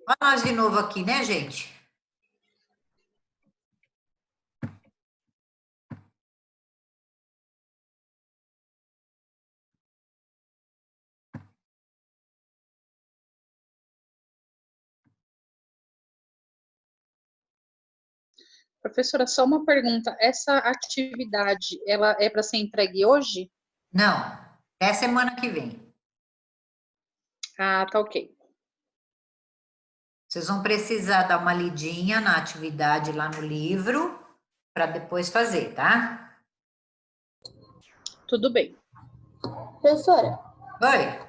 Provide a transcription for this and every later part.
Olha nós de novo aqui, né, gente? Professora, só uma pergunta. Essa atividade, ela é para ser entregue hoje? Não, é semana que vem. Ah, tá ok. Vocês vão precisar dar uma lidinha na atividade lá no livro para depois fazer, tá? Tudo bem. Professora, Oi.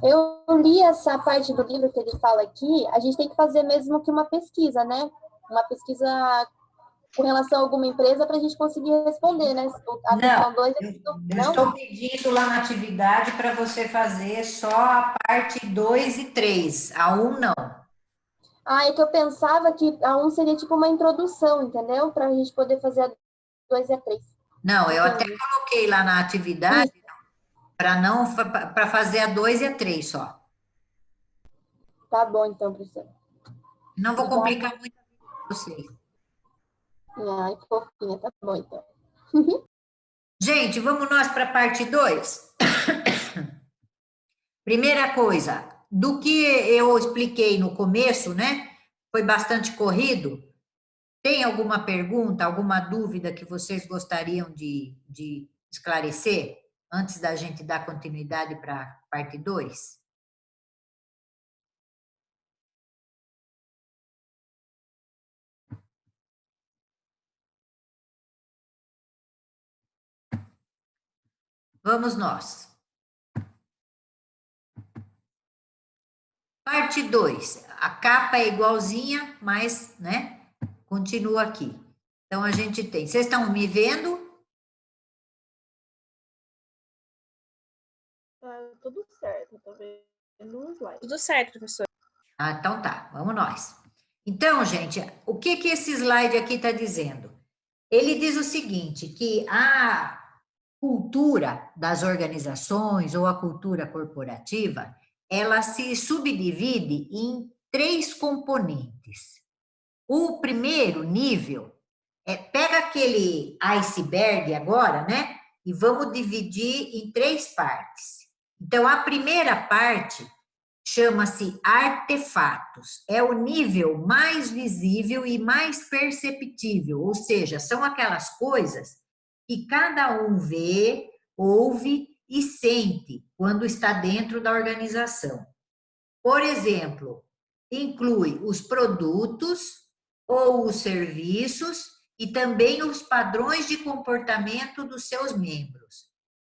eu li essa parte do livro que ele fala aqui, a gente tem que fazer mesmo que uma pesquisa, né? Uma pesquisa com relação a alguma empresa para a gente conseguir responder, né? A questão 2 eu estou pedindo lá na atividade para você fazer só a parte 2 e 3, a 1 não. Ah, é que eu pensava que a 1 seria tipo uma introdução, entendeu? Para a gente poder fazer a 2 e a 3. Não, eu até coloquei lá na atividade para fazer a 2 e a 3 só. Tá bom, então, professora. Não vou complicar muito para vocês. Ai, que fofinha, tá bom, então. Gente, vamos nós para a parte 2? Primeira coisa, do que eu expliquei no começo, né? Foi bastante corrido. Tem alguma pergunta, alguma dúvida que vocês gostariam de esclarecer antes da gente dar continuidade para a parte 2? Vamos nós. Parte 2. A capa é igualzinha, mas, né, continua aqui. Então, a gente tem... Vocês estão me vendo? Tudo certo, tô vendo o slide. Tudo certo, professor. Ah, então tá, vamos nós. Então, gente, o que esse slide aqui está dizendo? Ele diz o seguinte, que a cultura das organizações ou a cultura corporativa, ela se subdivide em 3 componentes. O primeiro nível pega aquele iceberg agora, né? E vamos dividir em 3 partes. Então, a primeira parte chama-se artefatos. É o nível mais visível e mais perceptível, ou seja, são aquelas coisas que cada um vê, ouve e sente quando está dentro da organização. Por exemplo, inclui os produtos ou os serviços e também os padrões de comportamento dos seus membros.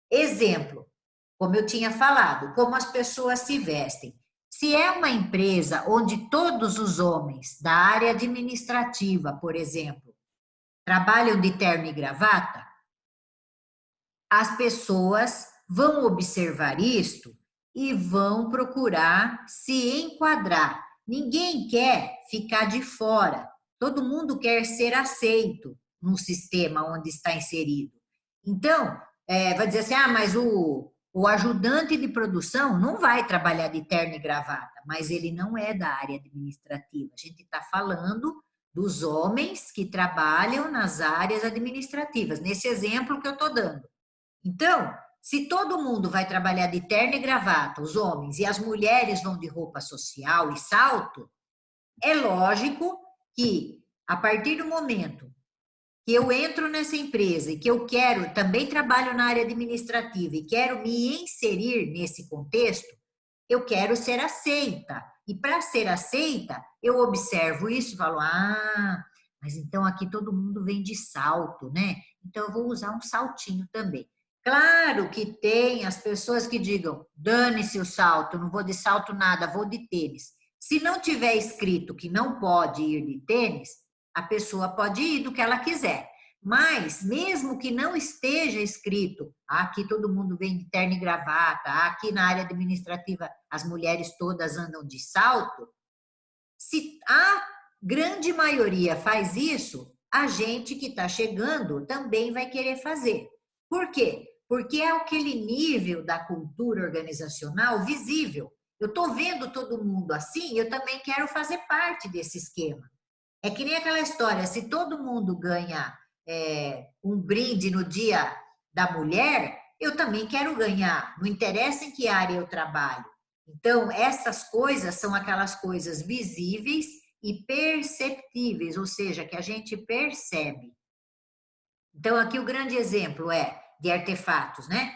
Exemplo, como eu tinha falado, como as pessoas se vestem. Se é uma empresa onde todos os homens da área administrativa, por exemplo, trabalham de terno e gravata, as pessoas vão observar isto e vão procurar se enquadrar. Ninguém quer ficar de fora. Todo mundo quer ser aceito no sistema onde está inserido. Então, vai dizer assim, mas o ajudante de produção não vai trabalhar de terno e gravata, mas ele não é da área administrativa. A gente está falando dos homens que trabalham nas áreas administrativas, nesse exemplo que eu estou dando. Então, se todo mundo vai trabalhar de terno e gravata, os homens, e as mulheres vão de roupa social e salto, é lógico que, a partir do momento que eu entro nessa empresa e que eu quero, também trabalho na área administrativa e quero me inserir nesse contexto, eu quero ser aceita. E para ser aceita, eu observo isso e falo, mas então aqui todo mundo vem de salto, né? Então eu vou usar um saltinho também. Claro que tem as pessoas que digam, dane-se o salto, não vou de salto nada, vou de tênis. Se não tiver escrito que não pode ir de tênis, a pessoa pode ir do que ela quiser. Mas, mesmo que não esteja escrito, aqui todo mundo vem de terno e gravata, aqui na área administrativa as mulheres todas andam de salto, se a grande maioria faz isso, a gente que está chegando também vai querer fazer. Por quê? Porque é aquele nível da cultura organizacional visível. Eu estou vendo todo mundo assim, eu também quero fazer parte desse esquema. É que nem aquela história, se todo mundo ganha um brinde no dia da mulher, eu também quero ganhar, não interessa em que área eu trabalho. Então, essas coisas são aquelas coisas visíveis e perceptíveis, ou seja, que a gente percebe. Então, aqui o grande exemplo é de artefatos, né?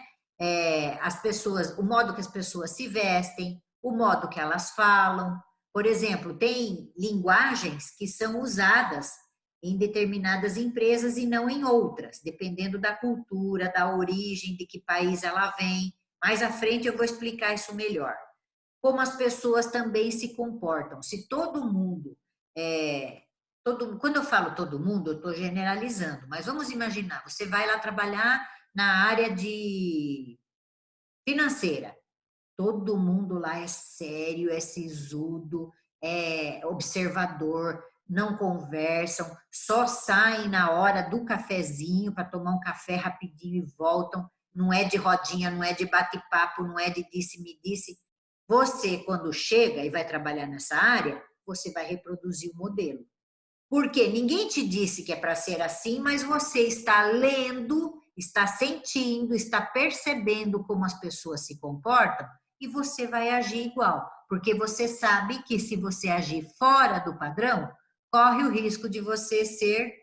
As pessoas, o modo que as pessoas se vestem, o modo que elas falam. Por exemplo, tem linguagens que são usadas em determinadas empresas e não em outras, dependendo da cultura, da origem, de que país ela vem. Mais à frente eu vou explicar isso melhor. Como as pessoas também se comportam. Se todo mundo quando eu falo todo mundo, eu estou generalizando, mas vamos imaginar, você vai lá trabalhar na área de financeira. Todo mundo lá é sério, é sisudo, é observador, não conversam, só saem na hora do cafezinho para tomar um café rapidinho e voltam. Não é de rodinha, não é de bate-papo, não é de disse-me-disse. Você, quando chega e vai trabalhar nessa área, você vai reproduzir o modelo. Porque ninguém te disse que é para ser assim, mas você está lendo, está sentindo, está percebendo como as pessoas se comportam e você vai agir igual. Porque você sabe que se você agir fora do padrão, corre o risco de você ser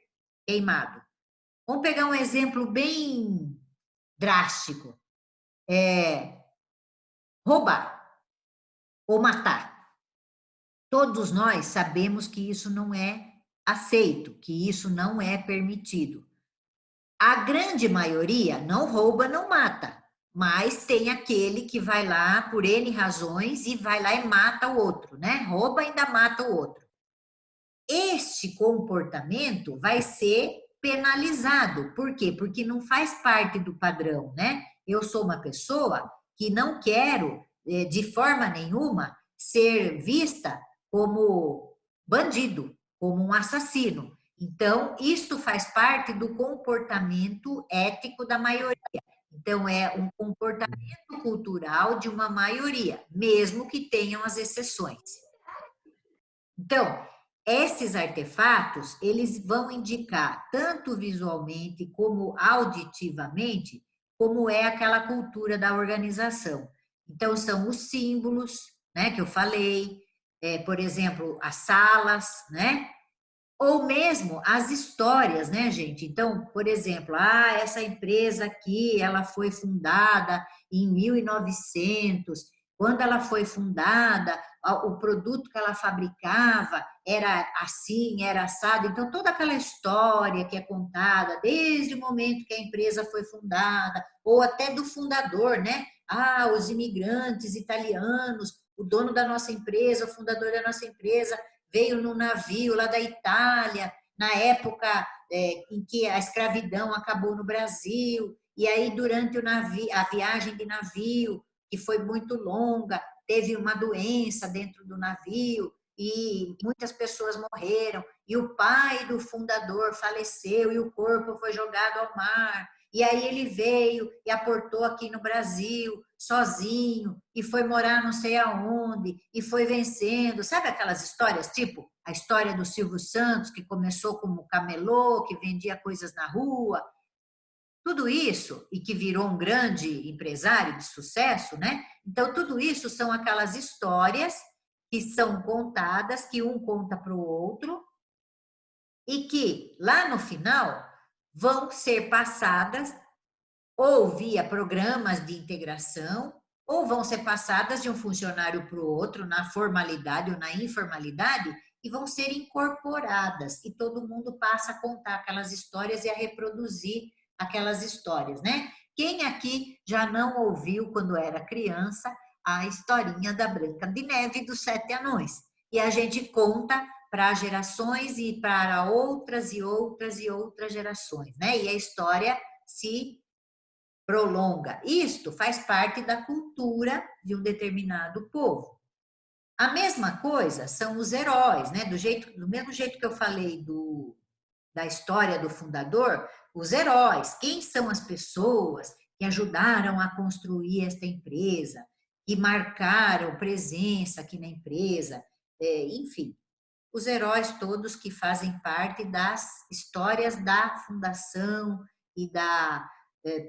queimado. Vamos pegar um exemplo bem drástico. Roubar ou matar. Todos nós sabemos que isso não é aceito, que isso não é permitido. A grande maioria não rouba, não mata, mas tem aquele que vai lá por N razões e vai lá e mata o outro, né? Rouba e ainda mata o outro. Este comportamento vai ser penalizado. Por quê? Porque não faz parte do padrão, né? Eu sou uma pessoa que não quero, de forma nenhuma, ser vista como bandido, como um assassino. Então, isto faz parte do comportamento ético da maioria. Então, é um comportamento cultural de uma maioria, mesmo que tenham as exceções. Então, esses artefatos, eles vão indicar, tanto visualmente como auditivamente, como é aquela cultura da organização. Então, são os símbolos, né, que eu falei, por exemplo, as salas, né? Ou mesmo as histórias, né, gente? Então, por exemplo, essa empresa aqui, ela foi fundada em 1900. Quando ela foi fundada, o produto que ela fabricava era assim, era assado. Então, toda aquela história que é contada desde o momento que a empresa foi fundada, ou até do fundador, né? Os imigrantes italianos, o dono da nossa empresa, o fundador da nossa empresa, veio no navio lá da Itália, na época em que a escravidão acabou no Brasil, e aí durante a viagem de navio, que foi muito longa, teve uma doença dentro do navio, e muitas pessoas morreram, e o pai do fundador faleceu, e o corpo foi jogado ao mar, e aí ele veio e aportou aqui no Brasil, sozinho, e foi morar não sei aonde, e foi vencendo. Sabe aquelas histórias, tipo a história do Silvio Santos, que começou como camelô, que vendia coisas na rua? Tudo isso, e que virou um grande empresário de sucesso, né? Então, tudo isso são aquelas histórias que são contadas, que um conta para o outro, e que, lá no final, vão ser passadas ou via programas de integração, ou vão ser passadas de um funcionário para o outro, na formalidade ou na informalidade, e vão ser incorporadas, e todo mundo passa a contar aquelas histórias e a reproduzir aquelas histórias, né? Quem aqui já não ouviu, quando era criança, a historinha da Branca de Neve e dos 7 anões? E a gente conta para gerações e para outras e outras e outras gerações, né? E a história se prolonga. Isto faz parte da cultura de um determinado povo. A mesma coisa são os heróis, né? Do mesmo jeito que eu falei da história do fundador, os heróis, quem são as pessoas que ajudaram a construir esta empresa, que marcaram presença aqui na empresa, enfim, os heróis todos que fazem parte das histórias da fundação e da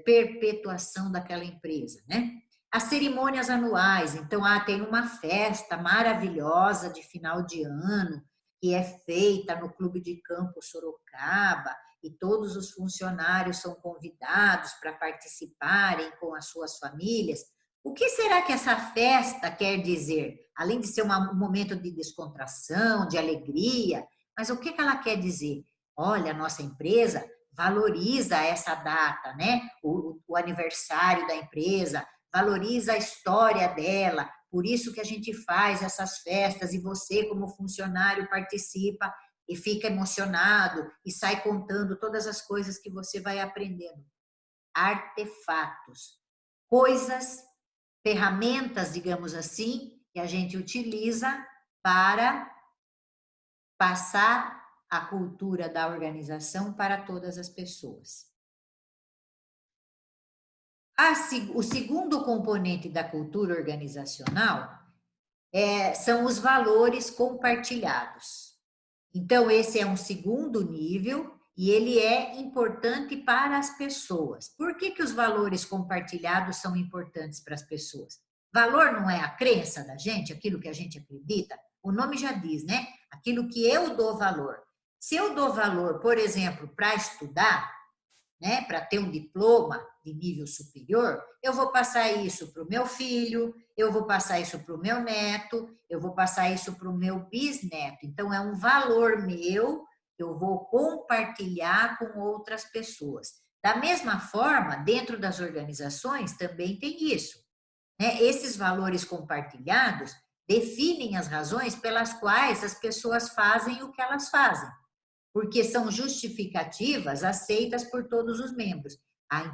perpetuação daquela empresa, né? As cerimônias anuais, então, tem uma festa maravilhosa de final de ano, que é feita no Clube de Campo Sorocaba, e todos os funcionários são convidados para participarem com as suas famílias. O que será que essa festa quer dizer? Além de ser um momento de descontração, de alegria, mas o que ela quer dizer? Olha, a nossa empresa valoriza essa data, né? O aniversário da empresa, valoriza a história dela, por isso que a gente faz essas festas e você, como funcionário, participa e fica emocionado e sai contando todas as coisas que você vai aprendendo. Artefatos, coisas, ferramentas, digamos assim, que a gente utiliza para passar a cultura da organização para todas as pessoas. O segundo componente da cultura organizacional são os valores compartilhados. Então, esse é um segundo nível e ele é importante para as pessoas. Por que que os valores compartilhados são importantes para as pessoas? Valor não é a crença da gente, aquilo que a gente acredita? O nome já diz, né? Aquilo que eu dou valor. Se eu dou valor, por exemplo, para estudar, né, para ter um diploma de nível superior, eu vou passar isso para o meu filho, eu vou passar isso para o meu neto, eu vou passar isso para o meu bisneto. Então, é um valor meu que eu vou compartilhar com outras pessoas. Da mesma forma, dentro das organizações também tem isso, né? Esses valores compartilhados definem as razões pelas quais as pessoas fazem o que elas fazem, porque são justificativas aceitas por todos os membros.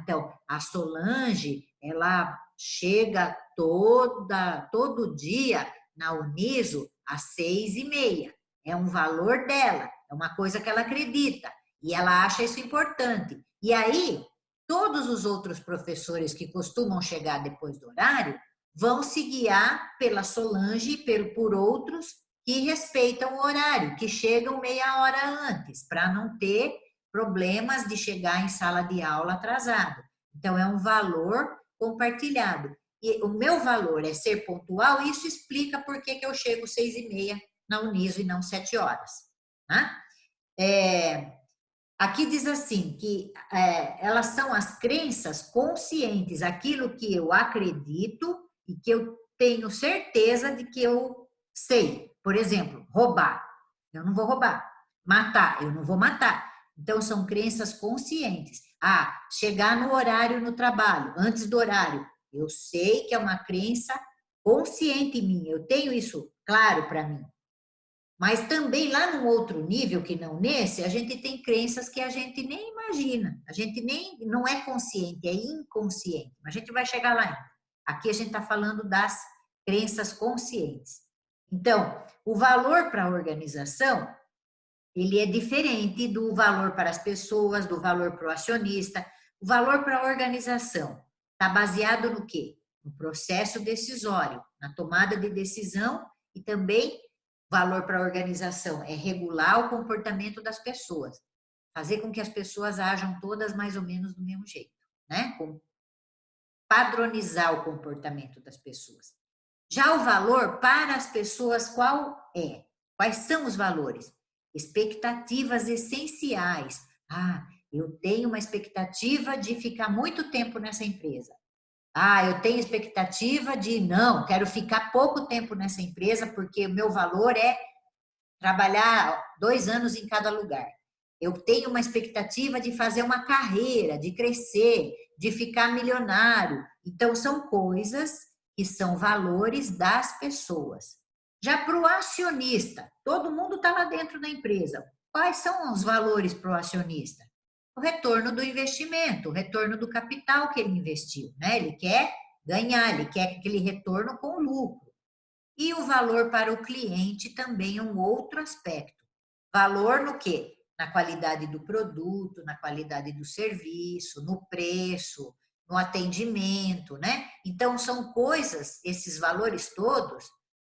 Então, a Solange, ela chega todo dia na Uniso às 6h30. É um valor dela, é uma coisa que ela acredita, e ela acha isso importante. E aí, todos os outros professores que costumam chegar depois do horário vão se guiar pela Solange e por outros que respeitam o horário, que chegam meia hora antes, para não ter problemas de chegar em sala de aula atrasado. Então, é um valor compartilhado. E o meu valor é ser pontual, e isso explica por que eu chego 6h30 na Uniso e não 7 horas. Né? Aqui diz assim, que elas são as crenças conscientes, aquilo que eu acredito e que eu tenho certeza de que eu sei. Por exemplo, roubar, eu não vou roubar. Matar, eu não vou matar. Então, são crenças conscientes. Chegar no horário no trabalho, antes do horário. Eu sei que é uma crença consciente em mim, eu tenho isso claro para mim. Mas também lá num outro nível, que não nesse, a gente tem crenças que a gente nem imagina. A gente nem, não é consciente, é inconsciente. Mas a gente vai chegar lá ainda. Aqui a gente está falando das crenças conscientes. Então, o valor para a organização, ele é diferente do valor para as pessoas, do valor para o acionista. O valor para a organização está baseado no quê? No processo decisório, na tomada de decisão, e também valor para a organização é regular o comportamento das pessoas, fazer com que as pessoas ajam todas mais ou menos do mesmo jeito, né? Padronizar o comportamento das pessoas. Já o valor para as pessoas, qual é? Quais são os valores? Expectativas essenciais. Eu tenho uma expectativa de ficar muito tempo nessa empresa. Eu tenho expectativa de, não, quero ficar pouco tempo nessa empresa porque o meu valor é trabalhar 2 anos em cada lugar. Eu tenho uma expectativa de fazer uma carreira, de crescer, de ficar milionário. Então, são coisas que são valores das pessoas. Já para o acionista, todo mundo está lá dentro da empresa. Quais são os valores para o acionista? O retorno do investimento, o retorno do capital que ele investiu, né? Ele quer ganhar, ele quer aquele retorno com lucro. E o valor para o cliente também é um outro aspecto. Valor no quê? Na qualidade do produto, na qualidade do serviço, no preço, no atendimento, né? Então, são coisas, esses valores todos,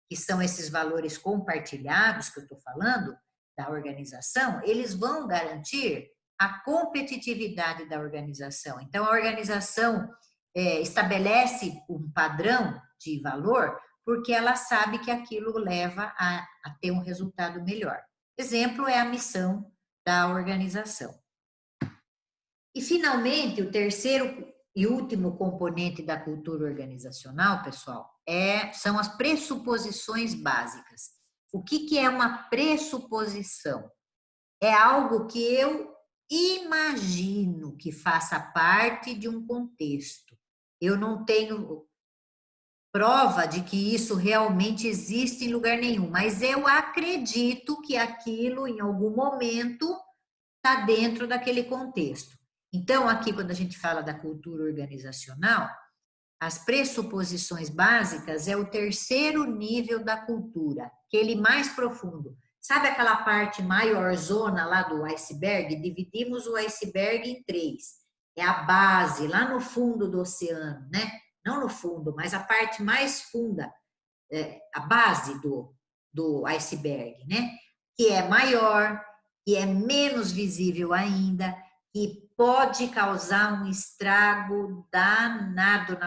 que são esses valores compartilhados que eu estou falando, da organização, eles vão garantir a competitividade da organização. Então, a organização estabelece um padrão de valor porque ela sabe que aquilo leva a ter um resultado melhor. Exemplo é a missão da organização. E, finalmente, o terceiro e último componente da cultura organizacional, pessoal, são as pressuposições básicas. O que é uma pressuposição? É algo que eu imagino que faça parte de um contexto. Eu não tenho prova de que isso realmente existe em lugar nenhum, mas eu acredito que aquilo, em algum momento, está dentro daquele contexto. Então, aqui, quando a gente fala da cultura organizacional, as pressuposições básicas é o terceiro nível da cultura, aquele mais profundo. Sabe aquela parte maiorzona lá do iceberg? Dividimos o iceberg em 3. É a base, lá no fundo do oceano, né? Não no fundo, mas a parte mais funda, a base do iceberg, né? Que é maior, que é menos visível ainda, que pode causar um estrago danado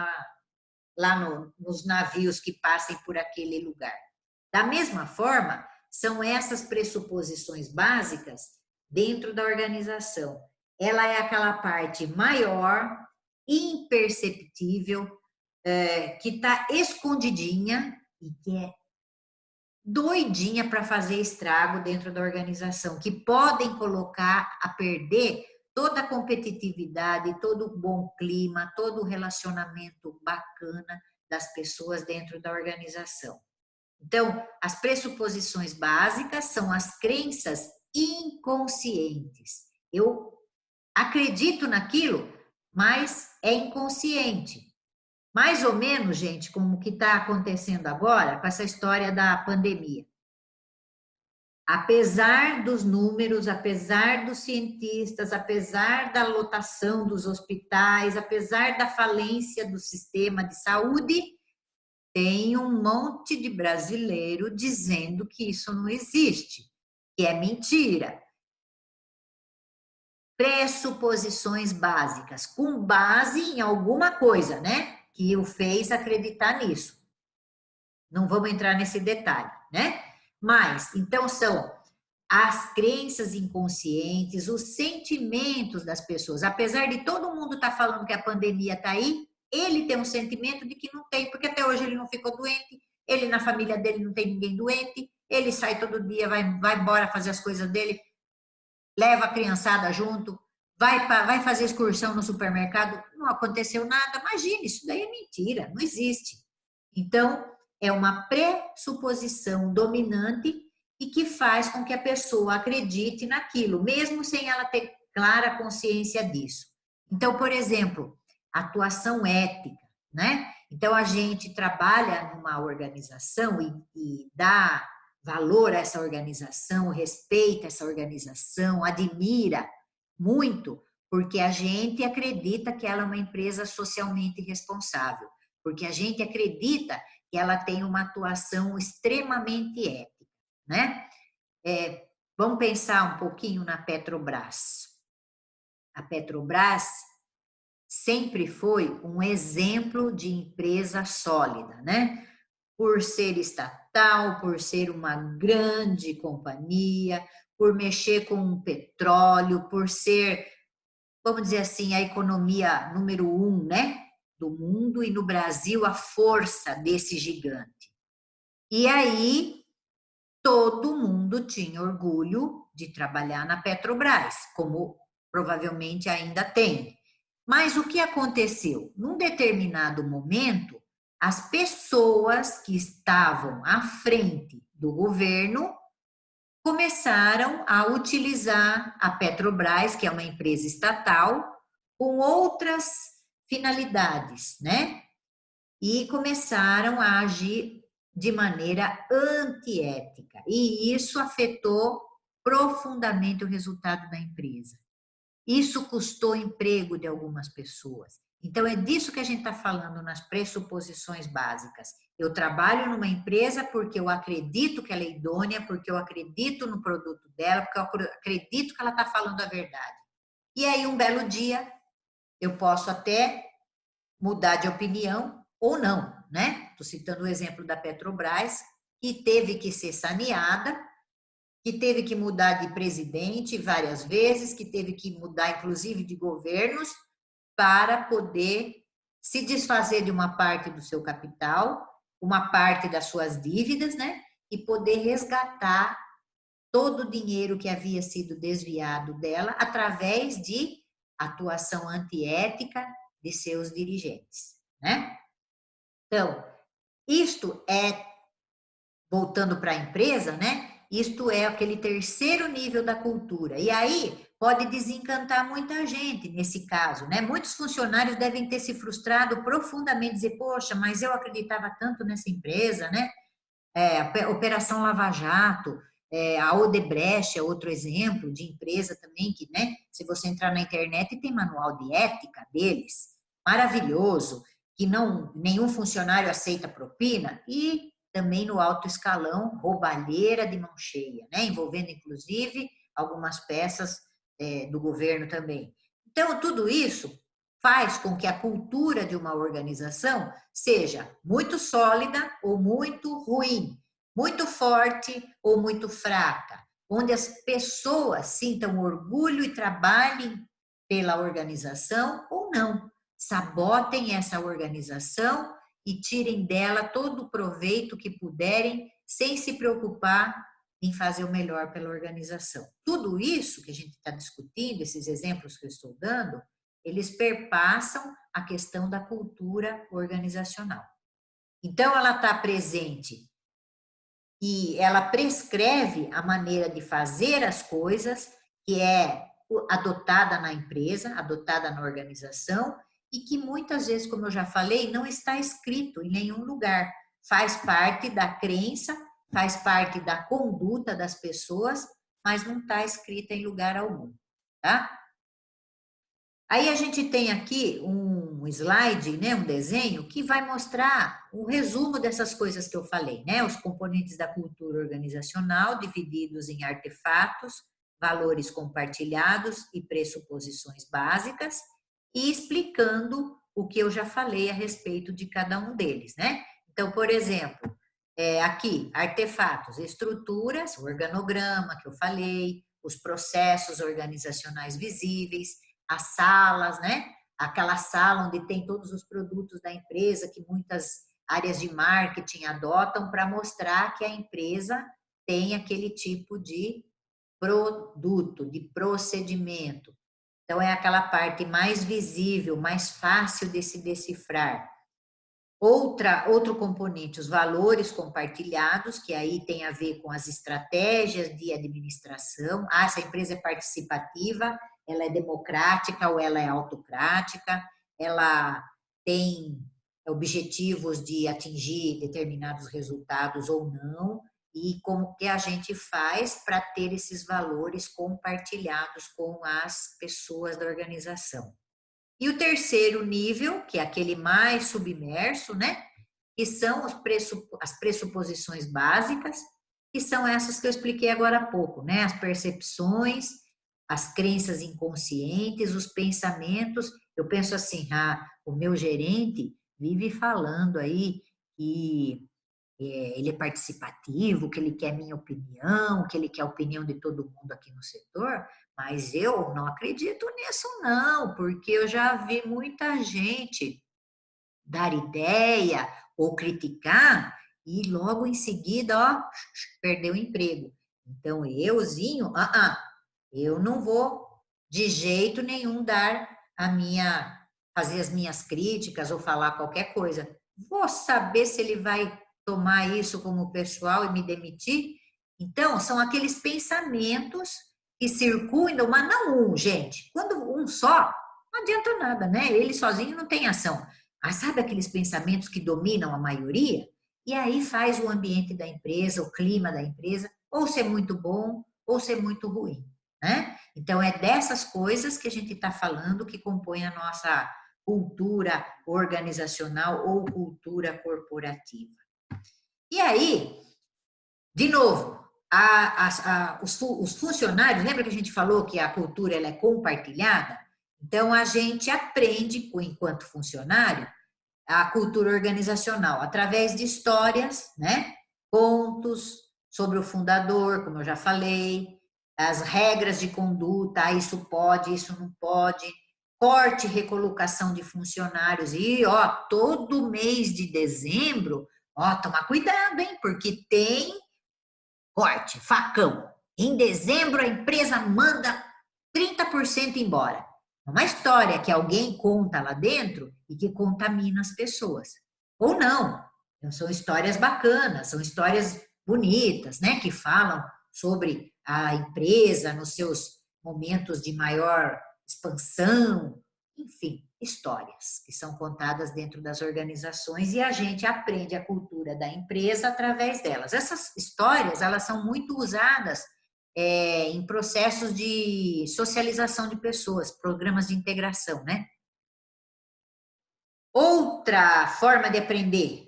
lá nos navios que passem por aquele lugar. Da mesma forma, são essas pressuposições básicas dentro da organização. Ela é aquela parte maior, imperceptível, que está escondidinha e que é doidinha para fazer estrago dentro da organização, que podem colocar a perder toda a competitividade, todo o bom clima, todo o relacionamento bacana das pessoas dentro da organização. Então, as pressuposições básicas são as crenças inconscientes. Eu acredito naquilo, mas é inconsciente. Mais ou menos, gente, como o que está acontecendo agora com essa história da pandemia. Apesar dos números, apesar dos cientistas, apesar da lotação dos hospitais, apesar da falência do sistema de saúde, tem um monte de brasileiro dizendo que isso não existe, que é mentira. Pressuposições básicas, com base em alguma coisa, né? Que o fez acreditar nisso. Não vamos entrar nesse detalhe, né? Mas, então, são as crenças inconscientes, os sentimentos das pessoas. Apesar de todo mundo estar falando que a pandemia está aí, ele tem um sentimento de que não tem, porque até hoje ele não ficou doente, ele na família dele não tem ninguém doente, ele sai todo dia, vai embora fazer as coisas dele, leva a criançada junto, vai fazer excursão no supermercado, não aconteceu nada. Imagina, isso daí é mentira, não existe. Então, é uma pressuposição dominante e que faz com que a pessoa acredite naquilo, mesmo sem ela ter clara consciência disso. Então, por exemplo, atuação ética, né? Então, a gente trabalha numa organização e dá valor a essa organização, respeita essa organização, admira muito, porque a gente acredita que ela é uma empresa socialmente responsável, porque a gente acredita que ela tem uma atuação extremamente ética, né? Vamos pensar um pouquinho na Petrobras. A Petrobras sempre foi um exemplo de empresa sólida, né? Por ser estatal, por ser uma grande companhia, por mexer com o petróleo, por ser, vamos dizer assim, a economia número 1, né? Do mundo, e no Brasil a força desse gigante. E aí todo mundo tinha orgulho de trabalhar na Petrobras, como provavelmente ainda tem. Mas o que aconteceu? Num determinado momento, as pessoas que estavam à frente do governo começaram a utilizar a Petrobras, que é uma empresa estatal, com outras finalidades, né? E começaram a agir de maneira antiética. E isso afetou profundamente o resultado da empresa. Isso custou emprego de algumas pessoas. Então, é disso que a gente está falando nas pressuposições básicas. Eu trabalho numa empresa porque eu acredito que ela é idônea, porque eu acredito no produto dela, porque eu acredito que ela está falando a verdade. E aí, um belo dia, eu posso até mudar de opinião ou não, né? Estou citando o exemplo da Petrobras, que teve que ser saneada, que teve que mudar de presidente várias vezes, que teve que mudar, inclusive, de governos, para poder se desfazer de uma parte do seu capital, uma parte das suas dívidas, né? E poder resgatar todo o dinheiro que havia sido desviado dela através de atuação antiética de seus dirigentes, né? Então, isto é, voltando para a empresa, né? Isto é aquele terceiro nível da cultura. E aí pode desencantar muita gente nesse caso, né? Muitos funcionários devem ter se frustrado profundamente, dizer, poxa, mas eu acreditava tanto nessa empresa, né? A Operação Lava Jato, a Odebrecht é outro exemplo de empresa também que, né? Se você entrar na internet tem manual de ética deles, maravilhoso, que não nenhum funcionário aceita propina e também no alto escalão, roubalheira de mão cheia, né? Envolvendo, inclusive, algumas peças do governo também. Então, tudo isso faz com que a cultura de uma organização seja muito sólida ou muito ruim, muito forte ou muito fraca, onde as pessoas sintam orgulho e trabalhem pela organização ou não, sabotem essa organização e tirem dela todo o proveito que puderem, sem se preocupar em fazer o melhor pela organização. Tudo isso que a gente está discutindo, esses exemplos que eu estou dando, eles perpassam a questão da cultura organizacional. Então, ela está presente e ela prescreve a maneira de fazer as coisas que é adotada na empresa, adotada na organização, e que muitas vezes, como eu já falei, não está escrito em nenhum lugar. Faz parte da crença, faz parte da conduta das pessoas, mas não está escrita em lugar algum, tá? Aí a gente tem aqui um slide, né, um desenho, que vai mostrar o resumo dessas coisas que eu falei, né? Os componentes da cultura organizacional, divididos em artefatos, valores compartilhados e pressuposições básicas, e explicando o que eu já falei a respeito de cada um deles, né? Então, por exemplo, aqui, artefatos, estruturas, o organograma que eu falei, os processos organizacionais visíveis, as salas, né? Aquela sala onde tem todos os produtos da empresa que muitas áreas de marketing adotam para mostrar que a empresa tem aquele tipo de produto, de procedimento. Então, é aquela parte mais visível, mais fácil de se decifrar. Outro componente, os valores compartilhados, que aí tem a ver com as estratégias de administração. Ah, essa empresa é participativa, ela é democrática ou ela é autocrática, ela tem objetivos de atingir determinados resultados ou não, e como que a gente faz para ter esses valores compartilhados com as pessoas da organização. E o terceiro nível, que é aquele mais submerso, né? Que são as pressuposições básicas, que são essas que eu expliquei agora há pouco, né? As percepções, as crenças inconscientes, os pensamentos. Eu penso assim, o meu gerente vive falando aí que ele é participativo, que ele quer minha opinião, que ele quer a opinião de todo mundo aqui no setor, mas eu não acredito nisso não, porque eu já vi muita gente dar ideia ou criticar e logo em seguida, ó, perdeu o emprego. Então, euzinho, eu não vou de jeito nenhum fazer as minhas críticas ou falar qualquer coisa. Vou saber se ele vai tomar isso como pessoal e me demitir? Então, são aqueles pensamentos que circulam, mas não um, gente. Quando um só, não adianta nada, né? Ele sozinho não tem ação. Mas sabe aqueles pensamentos que dominam a maioria? E aí faz o ambiente da empresa, o clima da empresa, ou ser muito bom, ou ser muito ruim, né? Então, é dessas coisas que a gente está falando que compõem a nossa cultura organizacional ou cultura corporativa. E aí, de novo, os funcionários, lembra que a gente falou que a cultura ela é compartilhada? Então, a gente aprende, enquanto funcionário, a cultura organizacional através de histórias, né? Contos sobre o fundador, como eu já falei, as regras de conduta, isso pode, isso não pode, corte e recolocação de funcionários. E, ó, todo mês de dezembro, ó, toma cuidado, hein? Porque tem corte, facão. Em dezembro, a empresa manda 30% embora. Uma história que alguém conta lá dentro e que contamina as pessoas. Ou não. Então, são histórias bacanas, são histórias bonitas, né? Que falam sobre a empresa nos seus momentos de maior expansão. Enfim, histórias que são contadas dentro das organizações e a gente aprende a cultura da empresa através delas. Essas histórias, elas são muito usadas em processos de socialização de pessoas, programas de integração, né? Outra forma de aprender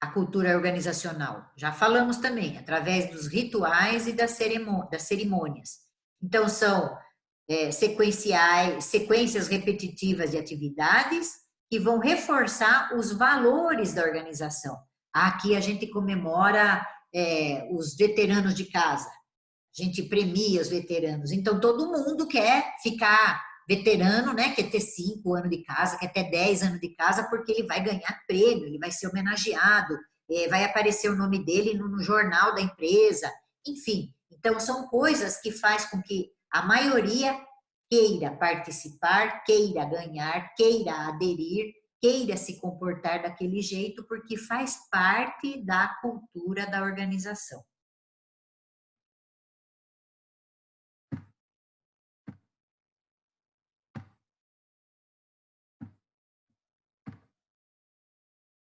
a cultura organizacional, já falamos também, através dos rituais e das cerimônias. Então, são sequências repetitivas de atividades que vão reforçar os valores da organização. Aqui a gente comemora os veteranos de casa, a gente premia os veteranos. Então, todo mundo quer ficar veterano, né? Quer ter 5 anos de casa, quer ter 10 anos de casa, porque ele vai ganhar prêmio, ele vai ser homenageado, vai aparecer o nome dele no jornal da empresa, enfim. Então, são coisas que faz com que a maioria queira participar, queira ganhar, queira aderir, queira se comportar daquele jeito, porque faz parte da cultura da organização.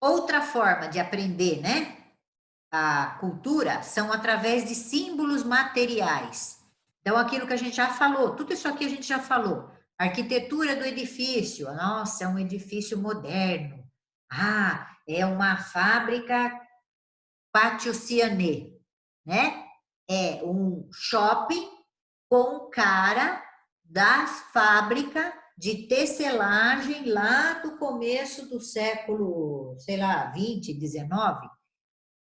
Outra forma de aprender, né, a cultura são através de símbolos materiais. Então, aquilo que a gente já falou, tudo isso aqui a gente já falou. Arquitetura do edifício, nossa, é um edifício moderno. Ah, é uma fábrica Pátio Cianê, né? É um shopping com cara da fábrica de tecelagem lá do começo do século, sei lá, 20, 19.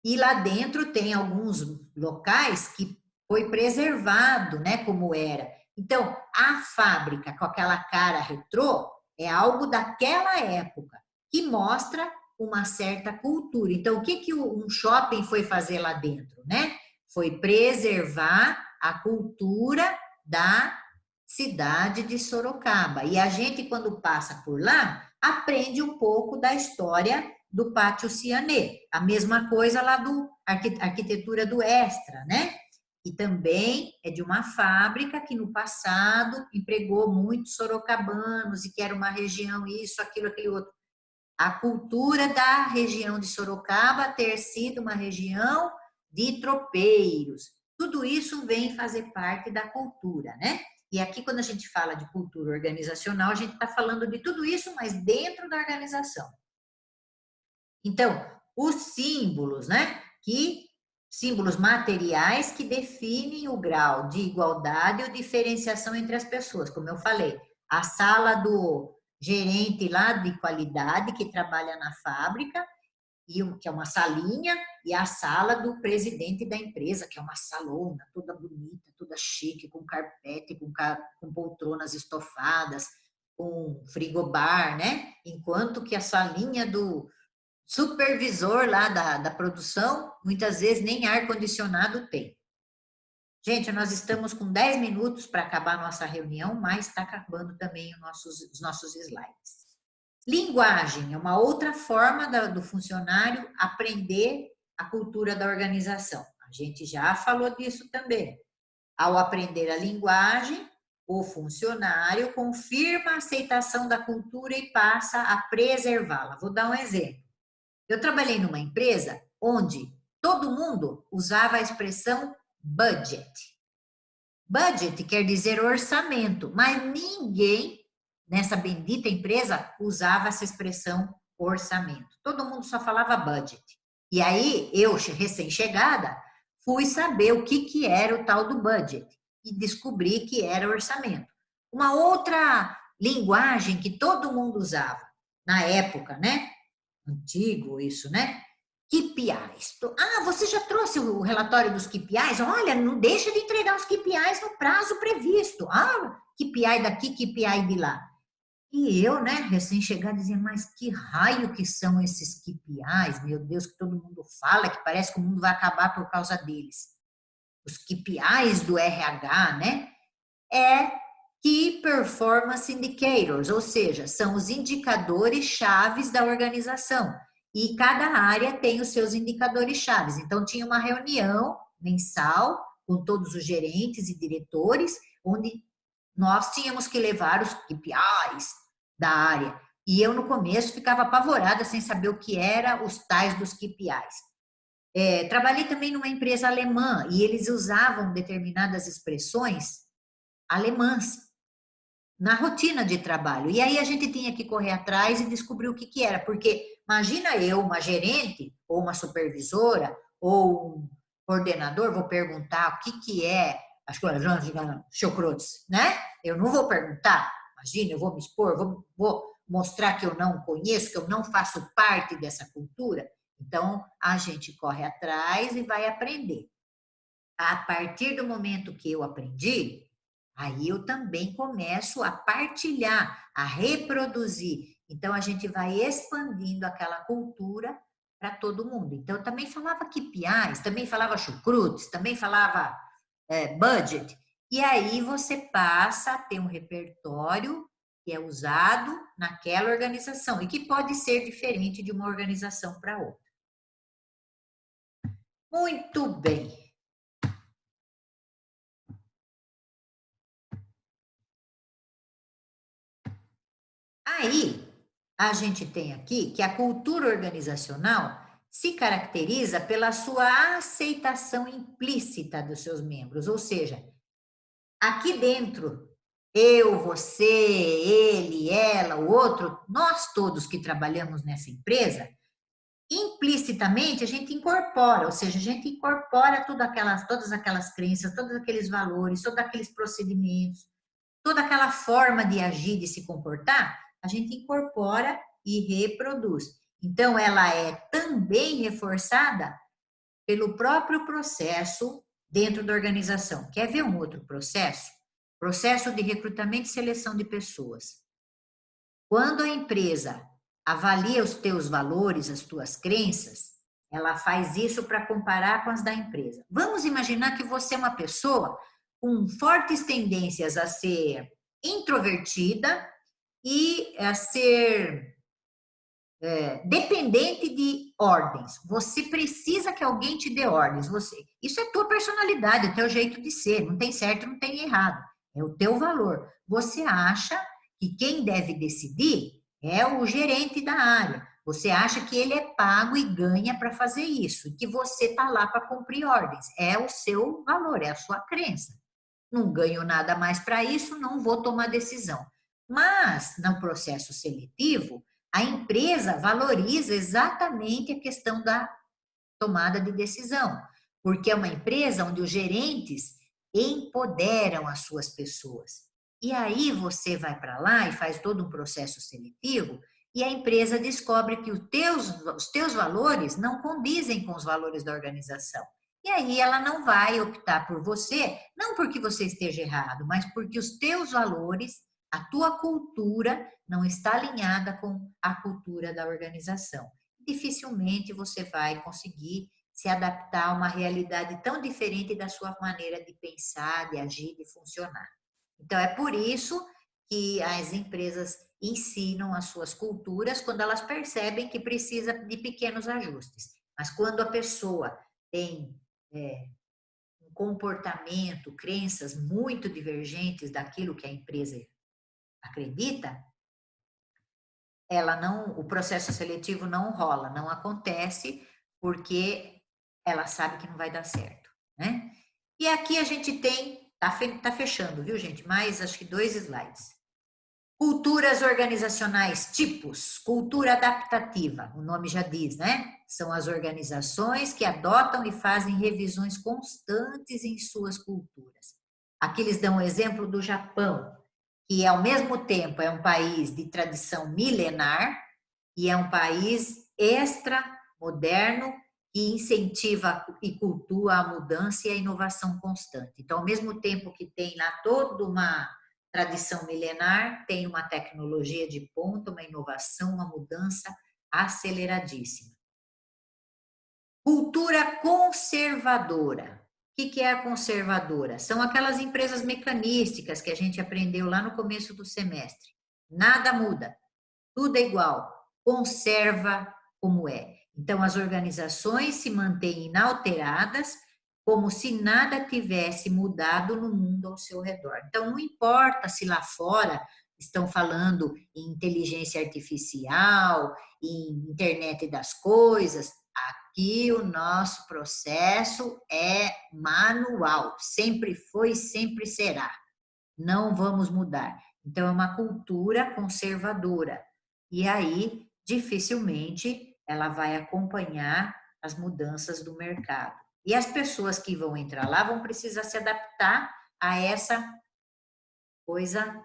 E lá dentro tem alguns locais que foi preservado, né, como era. Então, a fábrica com aquela cara retrô é algo daquela época, que mostra uma certa cultura. Então, o que um shopping foi fazer lá dentro, né? Foi preservar a cultura da cidade de Sorocaba. E a gente, quando passa por lá, aprende um pouco da história do Pátio Cianê. A mesma coisa lá do arquitetura do Extra, né? E também é de uma fábrica que no passado empregou muitos sorocabanos e que era uma região isso, aquilo, aquele outro. A cultura da região de Sorocaba ter sido uma região de tropeiros. Tudo isso vem fazer parte da cultura, né? E aqui, quando a gente fala de cultura organizacional, a gente está falando de tudo isso, mas dentro da organização. Então, os símbolos, né? Símbolos materiais que definem o grau de igualdade ou diferenciação entre as pessoas, como eu falei. A sala do gerente lá de qualidade que trabalha na fábrica, que é uma salinha, e a sala do presidente da empresa, que é uma salona toda bonita, toda chique, com carpete, com poltronas estofadas, com frigobar, né? Enquanto que a salinha do supervisor lá da produção, muitas vezes nem ar-condicionado tem. Gente, nós estamos com 10 minutos para acabar a nossa reunião, mas está acabando também os nossos slides. Linguagem é uma outra forma do funcionário aprender a cultura da organização. A gente já falou disso também. Ao aprender a linguagem, o funcionário confirma a aceitação da cultura e passa a preservá-la. Vou dar um exemplo. Eu trabalhei numa empresa onde todo mundo usava a expressão budget. Budget quer dizer orçamento, mas ninguém nessa bendita empresa, usava essa expressão orçamento. Todo mundo só falava budget. E aí, eu, recém-chegada, fui saber o que era o tal do budget e descobri que era orçamento. Uma outra linguagem que todo mundo usava na época, né? Antigo isso, né? KPIs. Ah, você já trouxe o relatório dos KPIs? Olha, não deixa de entregar os KPIs no prazo previsto. Ah, KPI daqui, KPI de lá. E eu, né, recém-chegada, dizia, mas que raio que são esses KPIs? Meu Deus, que todo mundo fala, que parece que o mundo vai acabar por causa deles. Os KPIs do RH, né? É Key Performance Indicators, ou seja, são os indicadores chaves da organização. E cada área tem os seus indicadores chaves. Então, tinha uma reunião mensal com todos os gerentes e diretores, onde nós tínhamos que levar os KPIs da área. E eu, no começo, ficava apavorada sem saber o que eram os tais dos KPIs. Trabalhei também numa empresa alemã e eles usavam determinadas expressões alemãs na rotina de trabalho. E aí a gente tinha que correr atrás e descobrir o que era. Porque imagina eu, uma gerente, ou uma supervisora, ou um coordenador, vou perguntar o que é as coisas, chucrutes, né? Eu não vou perguntar. Imagina, eu vou me expor, vou mostrar que eu não conheço, que eu não faço parte dessa cultura. Então, a gente corre atrás e vai aprender. A partir do momento que eu aprendi, aí eu também começo a partilhar, a reproduzir. Então, a gente vai expandindo aquela cultura para todo mundo. Então, eu também falava KPIs, também falava chucrutes, também falava budget. E aí você passa a ter um repertório que é usado naquela organização e que pode ser diferente de uma organização para outra. Muito bem. Aí, a gente tem aqui que a cultura organizacional se caracteriza pela sua aceitação implícita dos seus membros, ou seja, aqui dentro, eu, você, ele, ela, o outro, nós todos que trabalhamos nessa empresa, implicitamente a gente incorpora, ou seja, a gente incorpora todas aquelas crenças, todos aqueles valores, todos aqueles procedimentos, toda aquela forma de agir, de se comportar, a gente incorpora e reproduz. Então, ela é também reforçada pelo próprio processo dentro da organização. Quer ver um outro processo? Processo de recrutamento e seleção de pessoas. Quando a empresa avalia os teus valores, as tuas crenças, ela faz isso para comparar com as da empresa. Vamos imaginar que você é uma pessoa com fortes tendências a ser introvertida e a ser dependente de ordens. Você precisa que alguém te dê ordens. Isso é tua personalidade, é teu jeito de ser. Não tem certo, não tem errado. É o teu valor. Você acha que quem deve decidir é o gerente da área. Você acha que ele é pago e ganha para fazer isso, e que você está lá para cumprir ordens. É o seu valor, é a sua crença. Não ganho nada mais para isso, não vou tomar decisão. Mas, no processo seletivo, a empresa valoriza exatamente a questão da tomada de decisão, porque é uma empresa onde os gerentes empoderam as suas pessoas. E aí você vai para lá e faz todo um processo seletivo e a empresa descobre que os teus valores não condizem com os valores da organização. E aí ela não vai optar por você, não porque você esteja errado, mas porque os teus valores, a tua cultura não está alinhada com a cultura da organização. Dificilmente você vai conseguir se adaptar a uma realidade tão diferente da sua maneira de pensar, de agir, de funcionar. Então, é por isso que as empresas ensinam as suas culturas quando elas percebem que precisa de pequenos ajustes. Mas quando a pessoa tem um comportamento, crenças muito divergentes daquilo que a empresa acredita, o processo seletivo não rola, não acontece, porque ela sabe que não vai dar certo, né? E aqui a gente tem, tá fechando, viu, gente? Mais, acho que 2 slides. Culturas organizacionais tipos, cultura adaptativa, o nome já diz, né? São as organizações que adotam e fazem revisões constantes em suas culturas. Aqui eles dão um exemplo do Japão, que ao mesmo tempo é um país de tradição milenar e é um país extra-moderno que incentiva e cultua a mudança e a inovação constante. Então, ao mesmo tempo que tem lá toda uma tradição milenar, tem uma tecnologia de ponta, uma inovação, uma mudança aceleradíssima. Cultura conservadora. O que é a conservadora? São aquelas empresas mecanísticas que a gente aprendeu lá no começo do semestre. Nada muda, tudo é igual, conserva como é. Então, as organizações se mantêm inalteradas, como se nada tivesse mudado no mundo ao seu redor. Então, não importa se lá fora estão falando em inteligência artificial, em internet das coisas, aqui o nosso processo é manual, sempre foi, sempre será. Não vamos mudar. Então, é uma cultura conservadora. E aí, dificilmente, ela vai acompanhar as mudanças do mercado. E as pessoas que vão entrar lá vão precisar se adaptar a essa coisa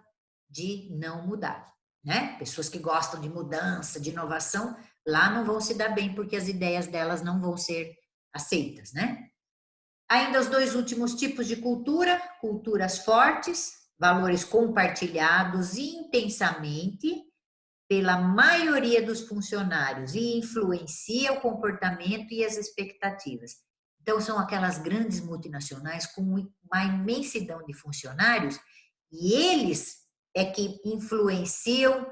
de não mudar, né? Pessoas que gostam de mudança, de inovação, lá não vão se dar bem porque as ideias delas não vão ser aceitas, né? Ainda os dois últimos tipos de cultura, culturas fortes, valores compartilhados intensamente pela maioria dos funcionários e influencia o comportamento e as expectativas. Então, são aquelas grandes multinacionais com uma imensidão de funcionários e eles é que influenciam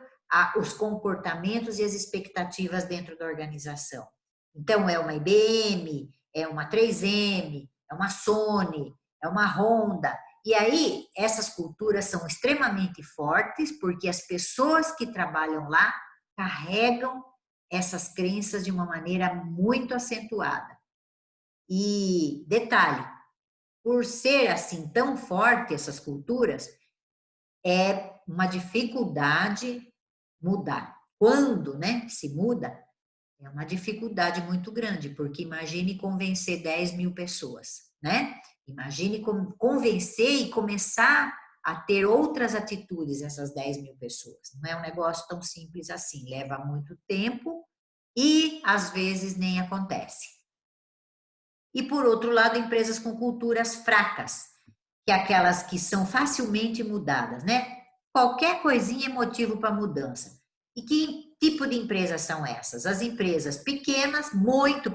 os comportamentos e as expectativas dentro da organização. Então, é uma IBM, é uma 3M, é uma Sony, é uma Honda. E aí, essas culturas são extremamente fortes porque as pessoas que trabalham lá carregam essas crenças de uma maneira muito acentuada. E detalhe, por ser assim tão forte essas culturas, é uma dificuldade mudar. Quando, né, se muda, é uma dificuldade muito grande, porque imagine convencer 10.000 pessoas, né? Imagine convencer e começar a ter outras atitudes essas 10.000 pessoas. Não é um negócio tão simples assim, leva muito tempo e às vezes nem acontece. E por outro lado, empresas com culturas fracas, que é aquelas que são facilmente mudadas, né? Qualquer coisinha é motivo para mudança. E que tipo de empresas são essas? As empresas pequenas, muito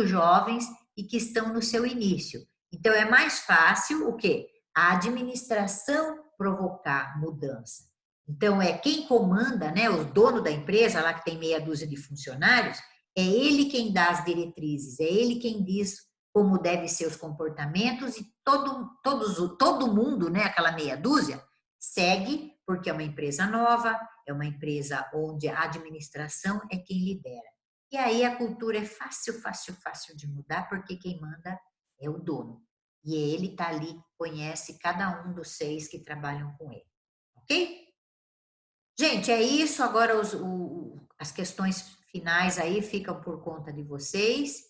jovens e que estão no seu início. Então, é mais fácil o quê? A administração provocar mudança. Então, é quem comanda, né? O dono da empresa, lá que tem meia dúzia de funcionários, é ele quem dá as diretrizes, é ele quem diz como devem ser os comportamentos e todo mundo, né? Aquela meia dúzia, segue, porque é uma empresa nova, é uma empresa onde a administração é quem lidera. E aí a cultura é fácil de mudar, porque quem manda é o dono. E ele está ali, conhece cada um dos 6 que trabalham com ele. Ok? Gente, é isso. Agora as questões finais aí ficam por conta de vocês.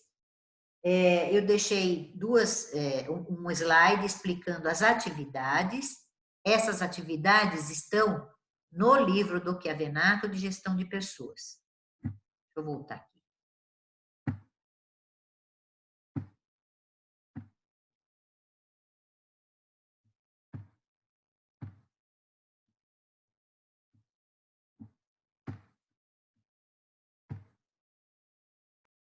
Eu deixei um slide explicando as atividades. Essas atividades estão no livro do Chiavenato de Gestão de Pessoas. Deixa eu voltar aqui.